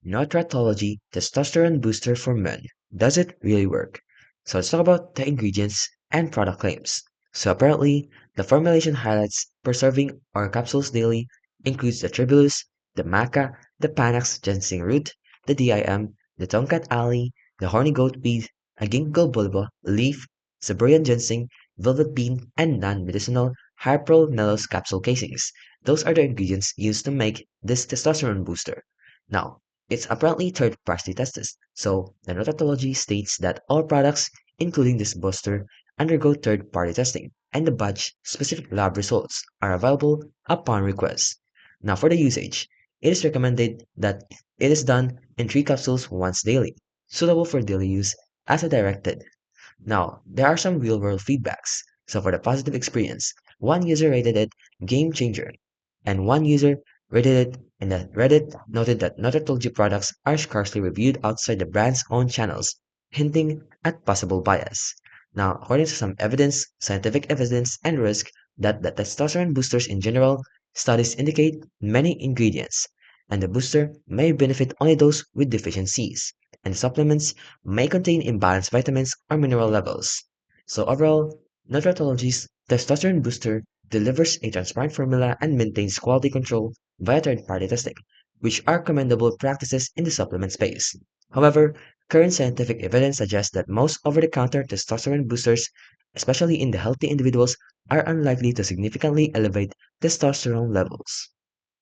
Nutratology Testosterone Booster for Men. Does it really work? So let's talk about the ingredients and product claims. So apparently, the formulation highlights per serving or capsules daily includes the tribulus, the maca, the panax ginseng root, the DIM, the tongkat ali, the horny goat weed, a ginkgo biloba leaf, Siberian ginseng, velvet bean, and non-medicinal hypromellose capsule casings. Those are the ingredients used to make this testosterone booster. Now, it's apparently third-party tested, so the Nutratology states that all products, including this booster, undergo third-party testing, and the batch-specific lab results are available upon request. Now, for the usage, it is recommended that it is done in 3 capsules once daily, suitable for daily use as a directed. Now, there are some real-world feedbacks. So for the positive experience, one user rated it game changer, and one user rated it in the Reddit noted that Nutratology products are scarcely reviewed outside the brand's own channels, hinting at possible bias. Now, according to some evidence, scientific evidence, and risk that the testosterone boosters in general, studies indicate many ingredients, and the booster may benefit only those with deficiencies, and supplements may contain imbalanced vitamins or mineral levels. So overall, Nutratology's testosterone booster delivers a transparent formula and maintains quality control via third-party testing, which are commendable practices in the supplement space. However, current scientific evidence suggests that most over-the-counter testosterone boosters, especially in the healthy individuals, are unlikely to significantly elevate testosterone levels.